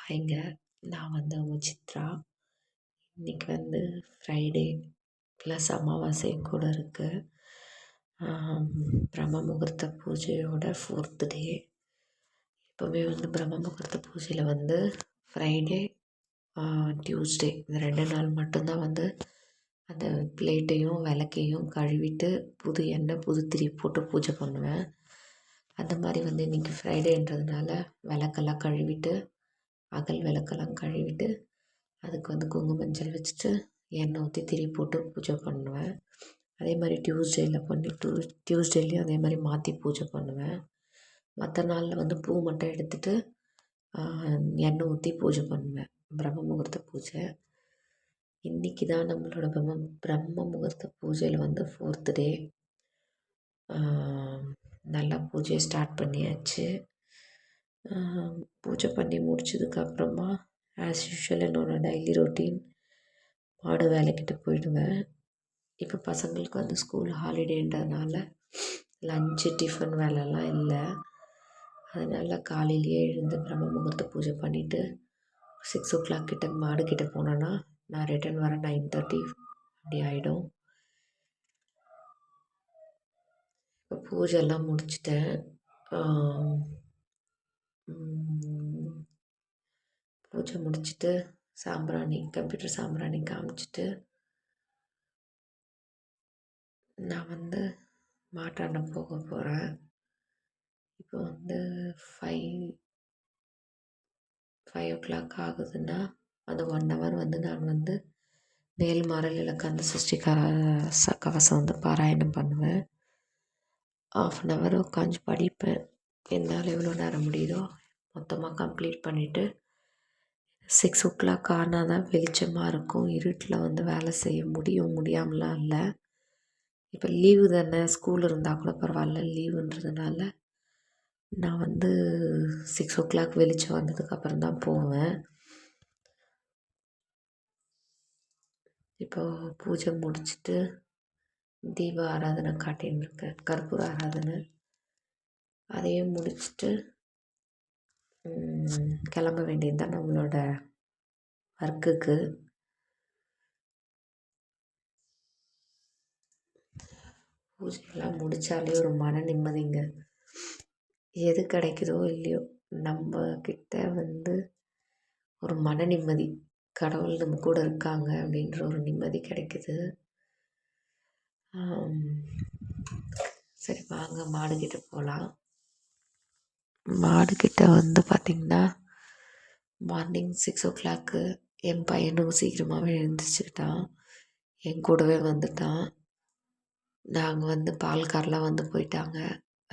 ஹாய்ங்க. நான் உங்க சித்ரா. இன்னைக்கு ஃப்ரைடே ப்ளஸ் அமாவாசையும் கூட இருக்கு. பிரம்ம முகூர்த்த பூஜையோட 4th டே. எப்போவுமே பிரம்ம முகூர்த்த பூஜையில் ஃப்ரைடே, டியூஸ்டே இந்த 2 நாள் மட்டும்தான் அந்த பிளேட்டையும் விளக்கையும் கழுவிட்டு புது எண்ணெய் புது திரி போட்டு பூஜை பண்ணுவேன். அந்த மாதிரி இன்றைக்கி ஃப்ரைடேன்றதுனால விளக்கெல்லாம் கழுவிட்டு அகல் விளக்கெல்லாம் கழுவிட்டு அதுக்கு குங்குமஞ்சள் வச்சுட்டு எண்ணெய் ஊற்றி திரி போட்டு பூஜை பண்ணுவேன். அதே மாதிரி டியூஸ்டேலேயும் அதே மாதிரி மாற்றி பூஜை பண்ணுவேன். மற்ற நாளில் பூ மட்டும் எடுத்துகிட்டு எண்ணெய் ஊற்றி பூஜை பண்ணுவேன். பிரம்ம முகூர்த்த பூஜை இன்றைக்கி தான் நம்மளோட பிரம்ம முகூர்த்த பூஜையில் 4th டே. நல்லா பூஜையை ஸ்டார்ட் பண்ணியாச்சு. பூஜை பண்ணி முடிச்சதுக்கப்புறமா ஆஸ் யூஷுவல் என்னோடய டெய்லி ரொட்டீன் மாடு வேலைக்கிட்ட போயிடுவேன். இப்போ பசங்களுக்கு ஸ்கூல் ஹாலிடேன்றதுனால லஞ்சு டிஃபன் வேலைலாம் இல்லை. அதனால் காலையிலேயே எழுந்து பிரம்ம முகூர்த்த பூஜை பண்ணிவிட்டு 6 o'clock கிட்ட மாடுக்கிட்ட போனோன்னா நான் ரிட்டர்ன் வர 9:30 அப்படி ஆகிடும். இப்போ பூஜைலாம் முடிச்சிட்டேன். பூஜை முடிச்சுட்டு கம்ப்யூட்டர் சாம்பிராணி காமிச்சிட்டு நான் மாட்டாண்ட போக போகிறேன். இப்போ 5 o'clock ஆகுதுன்னா அந்த 1 hour நான் மேல்மறையில் கந்த சஷ்டி கவசம் பாராயணம் பண்ணுவேன். 1/2 hour உட்காந்து படிப்பேன். என்னால் எவ்வளோ நேரம் முடியுதோ மொத்தமாக கம்ப்ளீட் பண்ணிவிட்டு 6 o'clock ஆனால் தான் வெளிச்சமாக இருக்கும். இருட்டில் வேலை செய்ய முடியாமலாம் இல்லை. இப்போ லீவு தானே, ஸ்கூல் இருந்தால் கூட பரவாயில்ல, லீவுன்றதுனால நான் 6 o'clock வெளிச்சம் வந்ததுக்கப்புறம் தான் போவேன். இப்போது பூஜை முடிச்சுட்டு தீப ஆராதனை காட்டின்னு இருக்கேன், கற்பூர ஆராதனை. அதையும் முடிச்சுட்டு கிளம்ப வேண்டியது தான் நம்மளோட ஒர்க்குக்கு. பூஜையெல்லாம் முடித்தாலே ஒரு மன நிம்மதிங்க. எது கிடைக்குதோ இல்லையோ நம்மக்கிட்ட ஒரு மன நிம்மதி, கடவுள் நம்ம கூட இருக்காங்க அப்படின்ற ஒரு நிம்மதி கிடைக்குது. சரி வாங்க மாடுக்கிட்ட போகலாம். மாடுக்கிட்ட பார்த்திங்கன்னா மார்னிங் 6 o'clock என் பையனும் சீக்கிரமாகவே எழுந்திரிச்சிக்கிட்டான், என் கூடவே வந்துட்டான். நாங்கள் பால்காரெலாம் போயிட்டாங்க.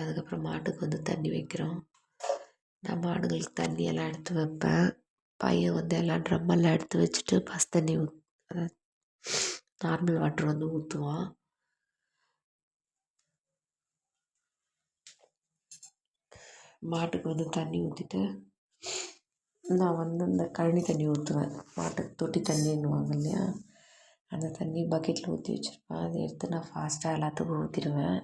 அதுக்கப்புறம் மாட்டுக்கு தண்ணி வைக்கிறோம். நான் மாடுங்களுக்கு தண்ணியெல்லாம் எடுத்து வைப்பேன். பையன் எல்லாம் ட்ரம்மெல்லாம் எடுத்து வச்சுட்டு பஸ் தண்ணி நார்மல் வாட்டர் ஊற்றுவான். மாட்டுக்கு தண்ணி ஊற்றிட்டு நான் இந்த கழனி தண்ணி ஊற்றுவேன். மாட்டுக்கு தொட்டி தண்ணின்னுவாங்க இல்லையா, அந்த தண்ணி பக்கெட்டில் ஊற்றி வச்சுருப்பேன். அதை எடுத்து நான் ஃபாஸ்ட்டாக எல்லாத்துக்கும் ஊற்றிடுவேன்.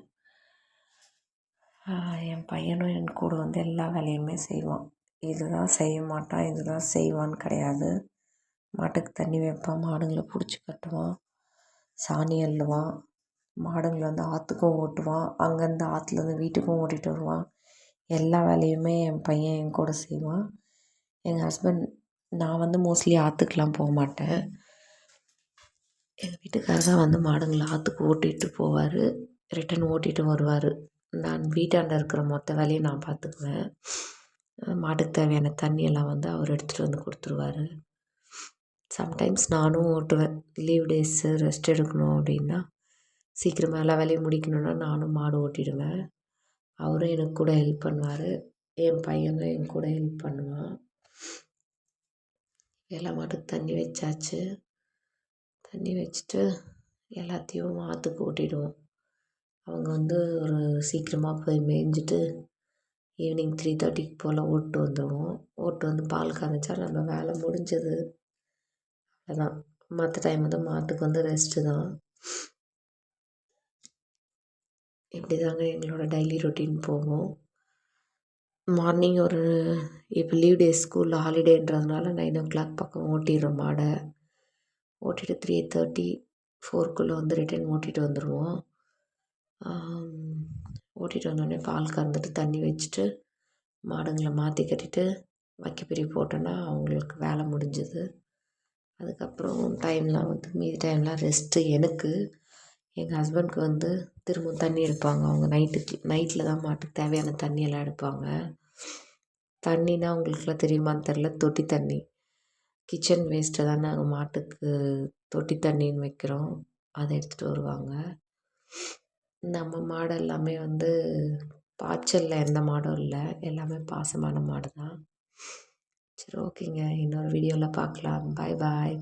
என் பையனும் என் கூட எல்லா வேலையுமே செய்வான். இதுதான் செய்ய மாட்டான், இதுதான் செய்வான்னு கிடையாது. மாட்டுக்கு தண்ணி வைப்பான், மாடுங்களை பிடிச்சி கட்டுவான், சாணி அள்ளுவான், மாடுங்களை ஆற்றுக்கும் ஓட்டுவான், அங்கேருந்து ஆற்றுலேருந்து வீட்டுக்கும் ஓட்டிகிட்டு வருவான். எல்லா வேலையுமே என் பையன் என் கூட செய்வான். எங்கள் ஹஸ்பண்ட், நான் மோஸ்ட்லி ஆற்றுக்கெலாம் போக மாட்டேன். எங்கள் வீட்டுக்காரர் தான் மாடுங்களை ஆற்றுக்கு ஓட்டிகிட்டு போவார், ரிட்டன் ஓட்டிகிட்டு வருவார். நான் வீட்டாண்ட இருக்கிற மொத்த வேலையும் நான் பார்த்துக்குவேன். மாட்டுக்கு தேவையான தண்ணியெல்லாம் அவர் எடுத்துகிட்டு கொடுத்துருவாரு. சம்டைம்ஸ் நானும் ஓட்டுவேன். லீவ் டேஸு ரெஸ்ட் எடுக்கணும் அப்படின்னா, சீக்கிரமாக எல்லா வேலையும் முடிக்கணுன்னா நானும் மாடு ஓட்டிடுவேன். அவரும் எனக்கு கூட ஹெல்ப் பண்ணுவார். என் பையனும் என் கூட ஹெல்ப் பண்ணுவான். எல்லா மாட்டுக்கு தண்ணி வச்சாச்சு. தண்ணி வச்சுட்டு எல்லாத்தையும் ஆற்றுக்கு ஓட்டிடுவோம். அவங்க ஒரு சீக்கிரமாக போய் மேய்ஞ்சிட்டு ஈவினிங் 3:30 போல் ஓட்டு வந்துடுவோம். ஓட்டு பால் கறந்துச்சா நம்ம வேலை முடிஞ்சது. அதான் மற்ற டைம் மாட்டுக்கு ரெஸ்ட்டு தான். இப்படி தாங்க எங்களோட டெய்லி ரொட்டீன் போகும். மார்னிங் ஒரு இப்போ லீவ் டே ஸ்கூலில் ஹாலிடேன்றதுனால 9 o'clock பக்கம் ஓட்டிடுறோம் மாடை. ஓட்டிட்டு 3:30 4க்குள்ளே வந்து ரிட்டர்ன் ஓட்டிட்டு வந்துடுவோம். ஓட்டிட்டு வந்தோடனே பால் கறந்துட்டு தண்ணி வச்சுட்டு மாடுங்களை மாற்றி கட்டிட்டு வைக்கப்பிரி போட்டோன்னா அவங்களுக்கு வேலை முடிஞ்சுது. அதுக்கப்புறம் டைம்லாம் வந்து மீதி டைம்லாம் ரெஸ்ட்டு எனக்கு. எங்கள் ஹஸ்பண்ட்க்கு வந்து திரும்ப தண்ணி எடுப்பாங்க. அவங்க நைட்டில் தான் மாட்டுக்கு தேவையான தண்ணியெல்லாம் எடுப்பாங்க. தண்ணினா உங்களுக்குலாம் தெரியுமான்னு தெரில, தொட்டி தண்ணி. கிச்சன் வேஸ்ட்டை தான் நாங்கள் மாட்டுக்கு தொட்டி தண்ணின்னு வைக்கிறோம். அதை எடுத்துகிட்டு வருவாங்க. நம்ம மாடு எல்லாமே வந்து பாய்ச்சலில் எந்த மாடும் இல்லை, எல்லாமே பாசமான மாடு தான். சரி, ஓகேங்க, இன்னொரு வீடியோவில் பார்க்கலாம். பாய் பாய்.